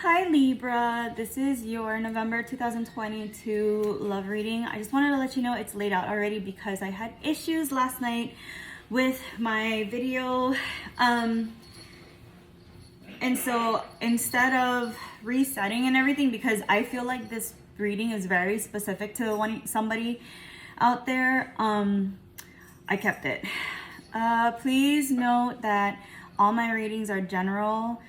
Hi Libra, this is your November 2022 love reading. I just wanted to let you know it's laid out already because I had issues last night with my video. And so instead of resetting and everything, because I feel like this reading is very specific to somebody out there, I kept it. Please note that all my readings are general.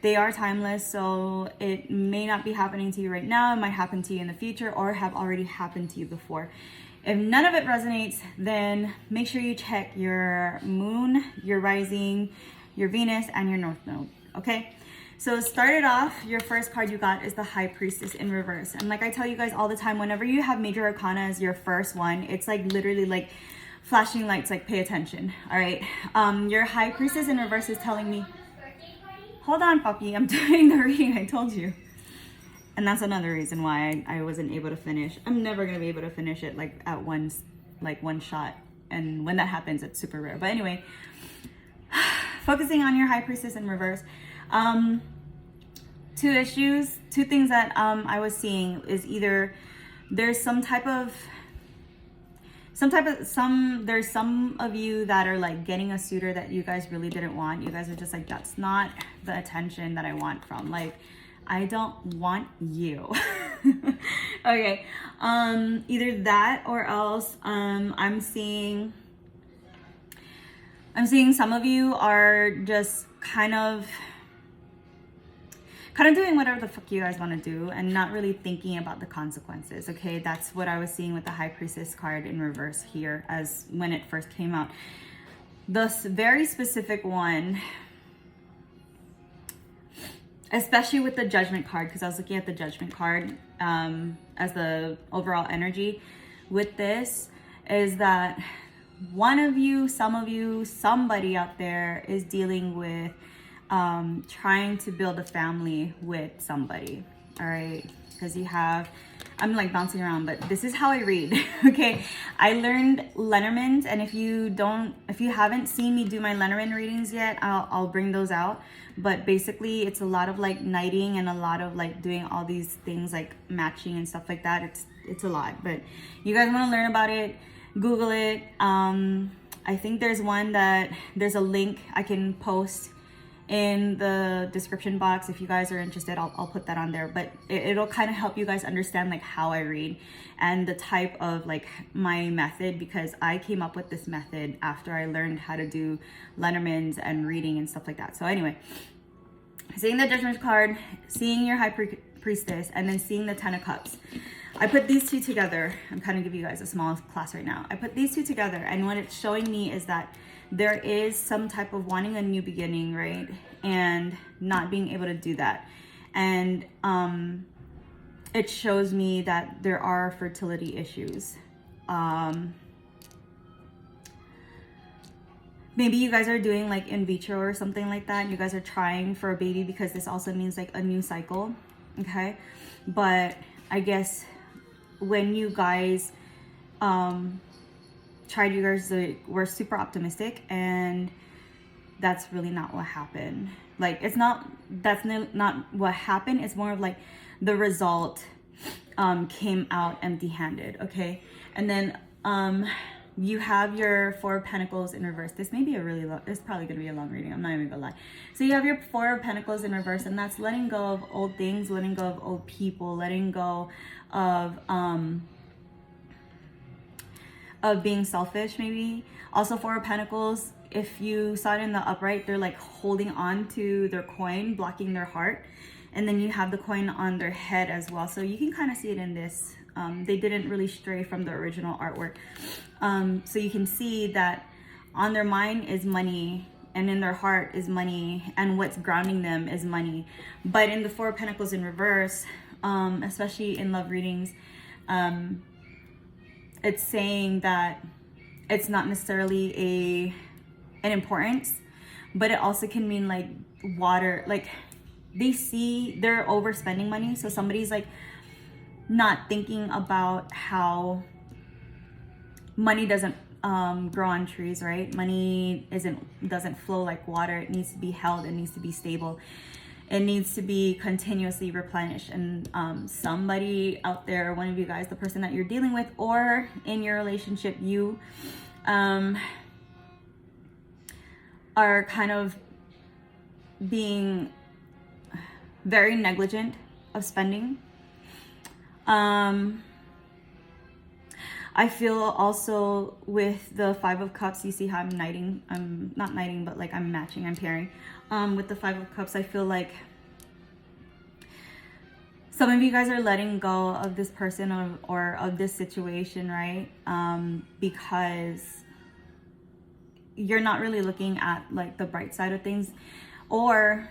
They are timeless, so it may not be happening to you right now. It might happen to you in the future or have already happened to you before. If none of it resonates, then make sure you check your moon, your rising, your Venus, and your North Node, okay? So started off, your first card you got is the High Priestess in reverse. And like I tell you guys all the time, whenever you have Major Arcana as your first one, it's like literally like flashing lights, like pay attention, all right? Your High Priestess in reverse is telling me, hold on, puppy, I'm doing the reading, I told you. And that's another reason why I wasn't able to finish. I'm never gonna be able to finish it like at one shot. And when that happens, it's super rare. But anyway, focusing on your High Priestess in reverse. Two things that I was seeing is either there's there's some of you that are like getting a suitor that you guys really didn't want. You guys are just like, that's not the attention that I want from, like, I don't want you. Okay, either that or else I'm seeing some of you are just kind of doing whatever the fuck you guys want to do and not really thinking about the consequences, okay? That's what I was seeing with the High Priestess card in reverse here as when it first came out. This very specific one, especially with the Judgment card, because I was looking at the Judgment card as the overall energy with this, is that one of you, some of you, somebody out there is dealing with trying to build a family with somebody, all right? Because you have, I'm like bouncing around, but this is how I read. Okay, I learned Lenormand, and if you haven't seen me do my Lenormand readings yet, I'll bring those out. But basically it's a lot of like knighting and a lot of like doing all these things like matching and stuff like that. It's a lot, but you guys want to learn about it, Google it. I think there's a link I can post in the description box. If you guys are interested, I'll put that on there, but it'll kind of help you guys understand like how I read and the type of like my method, because I came up with this method after I learned how to do Lenormands and reading and stuff like that. So anyway, seeing the Judgment card, seeing your High Priestess, and then seeing the Ten of Cups. I put these two together. I'm kind of giving you guys a small class right now. I put these two together, and what it's showing me is that there is some type of wanting a new beginning, right? And not being able to do that. And it shows me that there are fertility issues. Maybe you guys are doing like in vitro or something like that. You guys are trying for a baby, because this also means like a new cycle, okay? But I guess when you guys tried, you guys were super optimistic, and that's really not what happened. Like, that's not what happened. It's more of like the result came out empty-handed, okay? And then you have your Four of Pentacles in reverse. This may be it's probably gonna be a long reading, I'm not even gonna lie. So you have your Four of Pentacles in reverse, and that's letting go of old things, letting go of old people, letting go of being selfish, maybe. Also, Four of Pentacles, if you saw it in the upright, they're like holding on to their coin, blocking their heart. And then you have the coin on their head as well. So you can kind of see it in this. They didn't really stray from the original artwork. So you can see that on their mind is money, and in their heart is money, and what's grounding them is money. But in the Four of Pentacles in reverse, especially in love readings, it's saying that it's not necessarily an importance, but it also can mean like water, like they're overspending money. So somebody's like not thinking about how money doesn't grow on trees, right? Money doesn't flow like water. It needs to be held, it needs to be stable. it needs to be continuously replenished. And somebody out there, one of you guys, the person that you're dealing with or in your relationship, you are kind of being very negligent of spending. I feel also with the Five of Cups, you see how I'm knighting, I'm not knighting, but like I'm matching, I'm pairing. With the Five of Cups, I feel like some of you guys are letting go of this person or of this situation, right? Because you're not really looking at like the bright side of things, or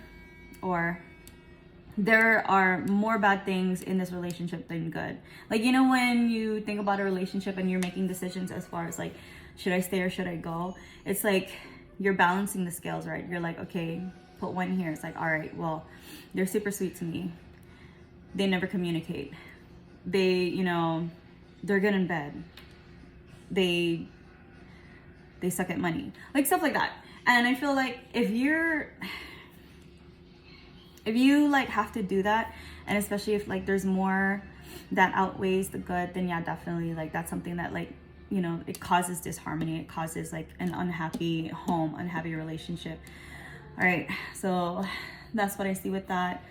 there are more bad things in this relationship than good. Like, you know, when you think about a relationship and you're making decisions as far as like, should I stay or should I go? It's like you're balancing the scales, right? You're like, okay, put one here. It's like, all right, well, they're super sweet to me. They never communicate. They, you know, they're good in bed. They suck at money. Like stuff like that. And I feel like if you like have to do that, and especially if like there's more that outweighs the good, then yeah, definitely like that's something that like, you know, it causes disharmony. It causes like an unhappy home, unhappy relationship. All right, so that's what I see with that.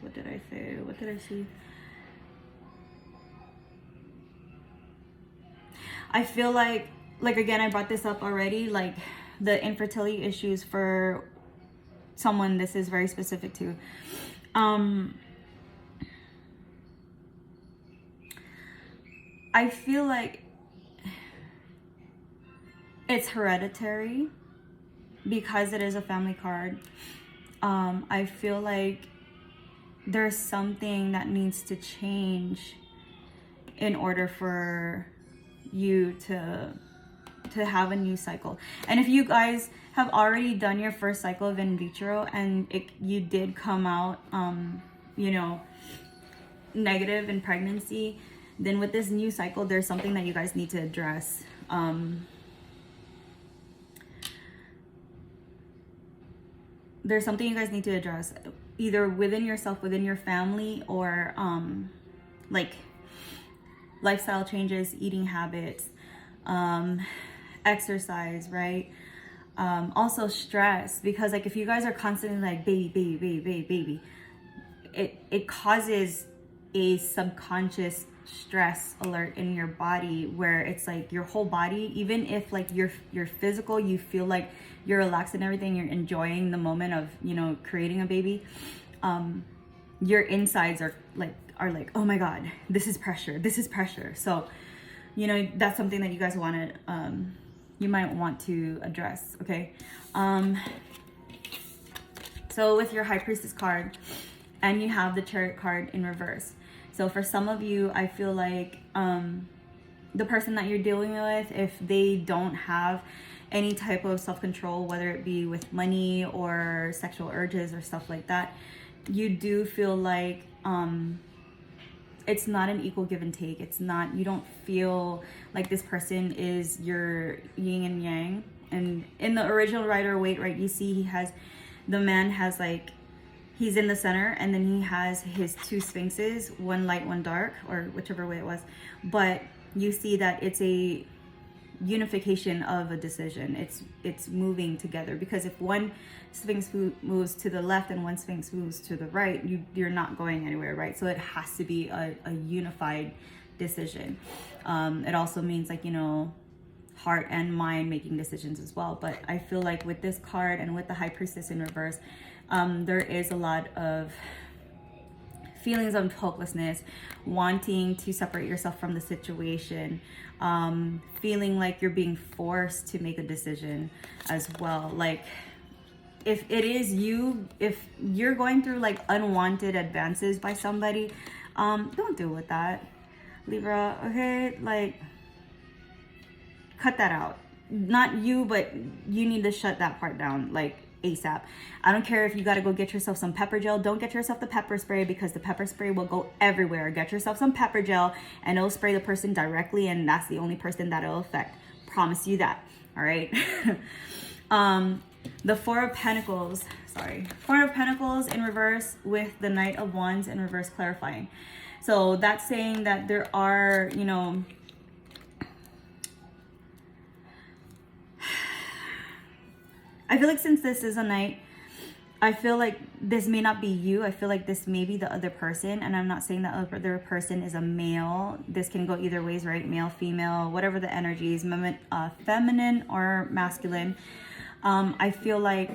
What did I say? What did I see? I feel like again, I brought this up already, like the infertility issues for someone this is very specific to. I feel like it's hereditary because it is a family card. I feel like there's something that needs to change in order for you to have a new cycle. And if you guys have already done your first cycle of in vitro and you did come out you know, negative in pregnancy, then with this new cycle there's something that you guys need to address. There's something you guys need to address, either within yourself, within your family, or like lifestyle changes, eating habits, exercise, right? Also stress, because like if you guys are constantly like baby, it causes a subconscious stress alert in your body, where it's like your whole body, even if like your physical, you feel like you're relaxed and everything, you're enjoying the moment of, you know, creating a baby, your insides are like, oh my god, this is pressure. So, you know, that's something that you guys want to you might want to address. Okay, so with your High Priestess card, and you have the Chariot card in reverse. So for some of you, I feel like the person that you're dealing with, if they don't have any type of self-control, whether it be with money or sexual urges or stuff like that, you do feel like it's not an equal give and take. It's not, you don't feel like this person is your yin and yang. And in the original Rider-Waite, right, you see the man has like, he's in the center, and then he has his two sphinxes, one light, one dark, or whichever way it was. But you see that it's a unification of a decision. It's moving together, because if one sphinx moves to the left and one sphinx moves to the right, you're not going anywhere, right? So it has to be a unified decision. It also means like, you know, heart and mind making decisions as well. But I feel like with this card and with the High Priestess in reverse, there is a lot of feelings of hopelessness, wanting to separate yourself from the situation, feeling like you're being forced to make a decision as well. Like if you're going through like unwanted advances by somebody, don't deal with that, Libra. Okay, like cut that out. Not you, but you need to shut that part down like ASAP. I don't care if you got to go get yourself some pepper gel. Don't get yourself the pepper spray, because the pepper spray will go everywhere. Get yourself some pepper gel and it'll spray the person directly, and that's the only person that it'll affect. Promise you that. All right. The Four of Pentacles, Four of Pentacles in reverse with the Knight of Wands in reverse clarifying. So that's saying that there are, you know, I feel like since this is a Knight, I feel like this may not be you. I feel like this may be the other person. And I'm not saying that other person is a male. This can go either ways, right? Male, female, whatever the energy is, feminine or masculine. I feel like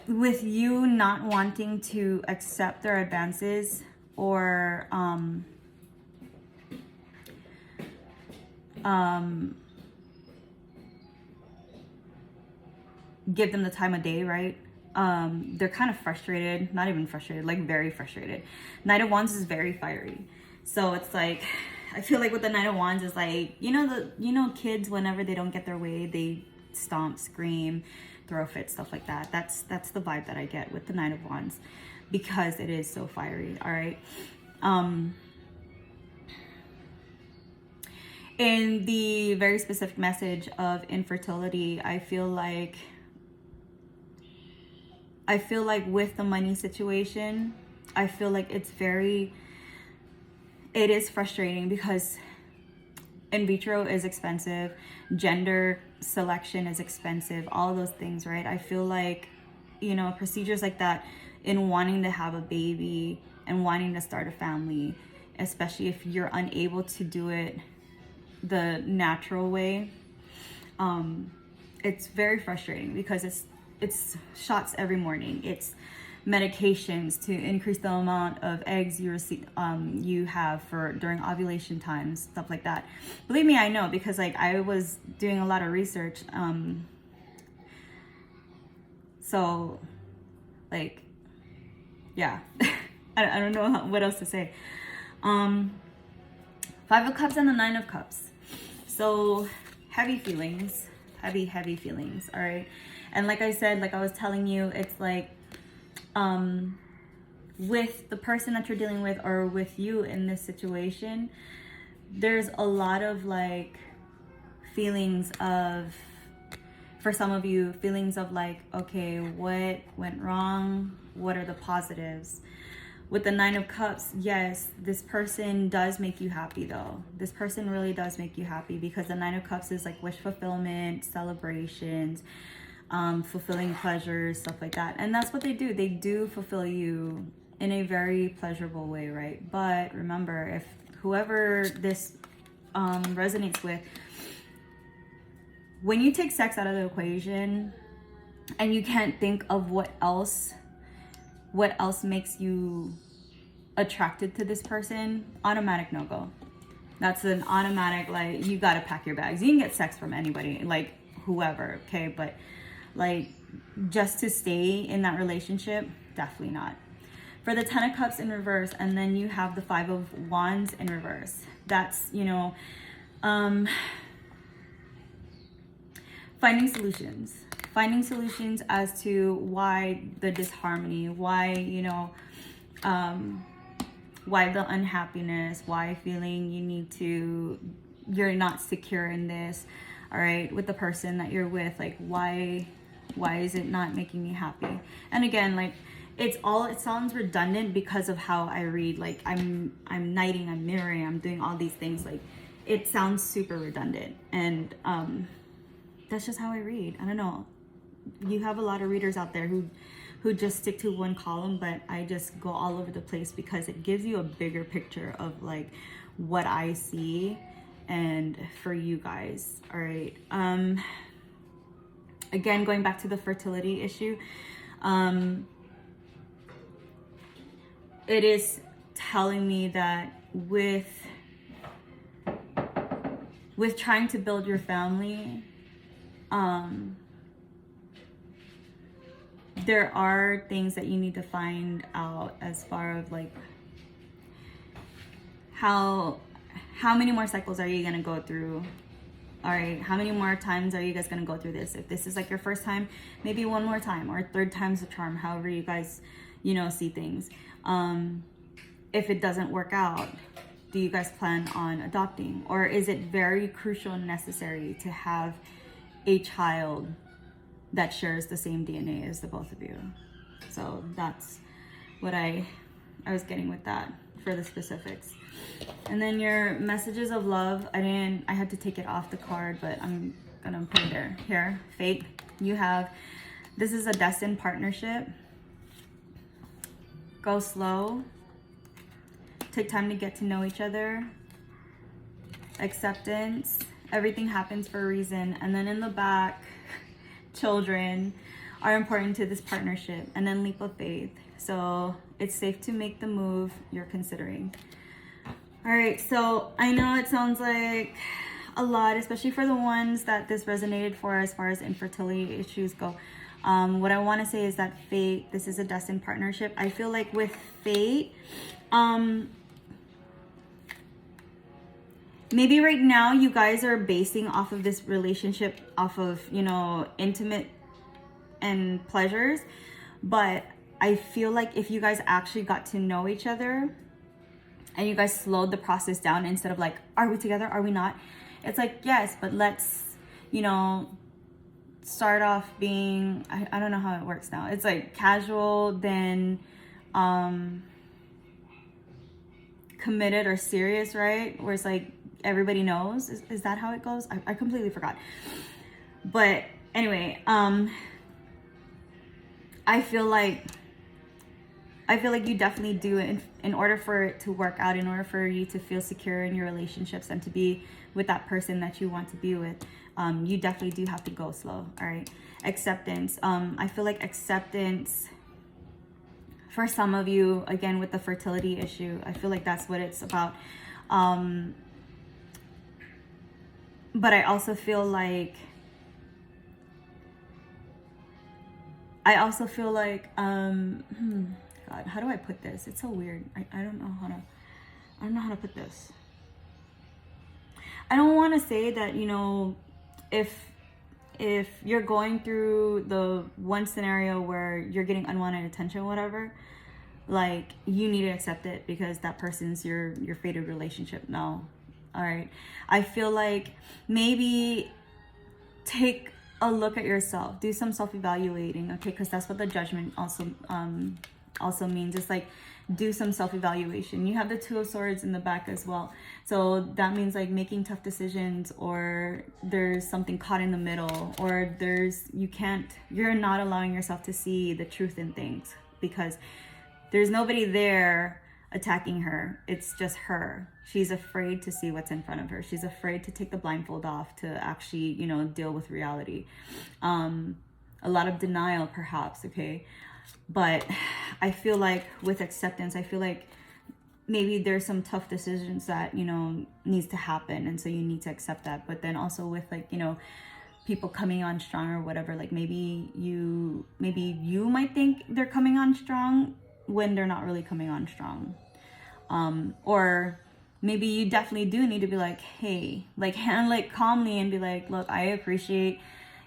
with you not wanting to accept their advances or give them the time of day, right? They're kind of frustrated, not even frustrated, like very frustrated. Knight of Wands is very fiery. So it's like, I feel like with the Knight of Wands is like, you know, kids, whenever they don't get their way, they stomp, scream, throw fits, stuff like that. That's the vibe that I get with the Knight of Wands because it is so fiery. All right. In the very specific message of infertility, I feel like with the money situation, I feel like it is frustrating because in vitro is expensive, gender selection is expensive, all those things, right? I feel like, you know, procedures like that in wanting to have a baby and wanting to start a family, especially if you're unable to do it the natural way, it's very frustrating because it's shots every morning. It's medications to increase the amount of eggs you receive, you have for during ovulation times, stuff like that. Believe me, I know, because like I was doing a lot of research. So like, yeah, I don't know what else to say. Five of Cups and the Nine of Cups. So heavy feelings, heavy feelings. All right. And like I said, like I was telling you, it's like, with the person that you're dealing with or with you in this situation, there's a lot of like feelings of, for some of you, feelings of like, okay, what went wrong? What are the positives? With the Nine of Cups, yes, this person does make you happy though. This person really does make you happy because the Nine of Cups is like wish fulfillment, celebrations, fulfilling pleasures, stuff like that. And that's what they do. They do fulfill you in a very pleasurable way, right? But remember, if whoever this resonates with, when you take sex out of the equation and you can't think of what else makes you attracted to this person, automatic no-go. That's an automatic, like, you gotta pack your bags. You can get sex from anybody, like whoever, okay? But like, just to stay in that relationship, definitely not. For the Ten of Cups in reverse, and then you have the Five of Wands in reverse. That's, you know, finding solutions as to why the disharmony, why, you know, why the unhappiness, why feeling you're not secure in this, all right, with the person that you're with, like why is it not making me happy? And again, like it sounds redundant because of how I read, like I'm knighting, I'm mirroring, I'm doing all these things, like it sounds super redundant, and that's just how I read. I don't know, you have a lot of readers out there who just stick to one column, but I just go all over the place because it gives you a bigger picture of like what I see and for you guys. All right. Again, going back to the fertility issue, it is telling me that with trying to build your family, there are things that you need to find out as far as like how many more cycles are you going to go through? All right, how many more times are you guys going to go through this? If this is like your first time, maybe one more time, or third time's the charm, however you guys, you know, see things. If it doesn't work out, do you guys plan on adopting? Or is it very crucial and necessary to have a child that shares the same DNA as the both of you. So that's what I was getting with that for the specifics. And then your messages of love, I had to take it off the card, but I'm gonna put it there. Here, fate, you have, this is a destined partnership. Go slow. Take time to get to know each other. Acceptance. Everything happens for a reason. And then in the back, children are important to this partnership. And then leap of faith. So it's safe to make the move you're considering. All right, so I know it sounds like a lot, especially for the ones that this resonated for as far as infertility issues go. What I want to say is that fate, this is a destined partnership. I feel like with fate, maybe right now you guys are basing off of this relationship off of, you know, intimate and pleasures. But I feel like if you guys actually got to know each other and you guys slowed the process down, instead of like, are we together? Are we not? It's like, yes, but let's, you know, start off being, I don't know how it works now. It's like casual, then committed or serious, right? Where it's like everybody knows. Is that how it goes? I completely forgot. But anyway, I feel like you definitely do it in order for it to work out, in order for you to feel secure in your relationships and to be with that person that you want to be with. You definitely do have to go slow. All right. Acceptance. I feel like acceptance for some of you, again, with the fertility issue, I feel like that's what it's about. But I also feel like, God, how do I put this? It's so weird. I don't know how to put this. I don't want to say that, you know, if you're going through the one scenario where you're getting unwanted attention or whatever, like, you need to accept it because that person's your fated relationship. No. All right. I feel like maybe take a look at yourself, do some self-evaluating, okay? Because that's what the judgment also means. It's like, do some self-evaluation. You have the Two of Swords in the back as well, so that means like making tough decisions, or there's something caught in the middle, or you're not allowing yourself to see the truth in things because there's nobody there attacking her. It's just her. She's afraid to see what's in front of her. She's afraid to take the blindfold off to actually, you know, deal with reality. A lot of denial perhaps, okay? But I feel like with acceptance, I feel like maybe there's some tough decisions that, you know, needs to happen. And so you need to accept that. But then also with, like, you know, people coming on strong or whatever, like maybe you might think they're coming on strong when they're not really coming on strong. Or maybe you definitely do need to be like, hey, like, handle it calmly and be like, look, I appreciate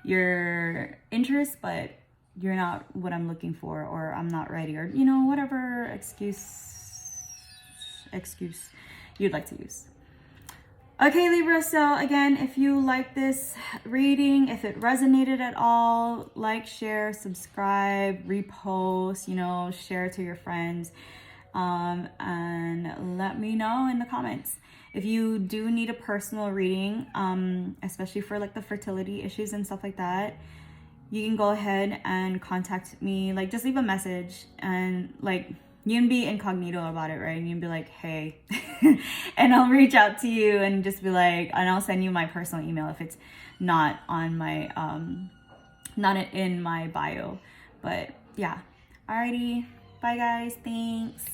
your interest, but you're not what I'm looking for, or I'm not ready, or, you know, whatever excuse you'd like to use. Okay, Libra, so again, if you like this reading, if it resonated at all, like, share, subscribe, repost, you know, share to your friends, and let me know in the comments. If you do need a personal reading, especially for like the fertility issues and stuff like that, you can go ahead and contact me. Like, just leave a message, and like, you can be incognito about it, right? And you can be like, hey, and I'll reach out to you and just be like, and I'll send you my personal email if it's not on my, not in my bio. But yeah, alrighty, bye guys, thanks.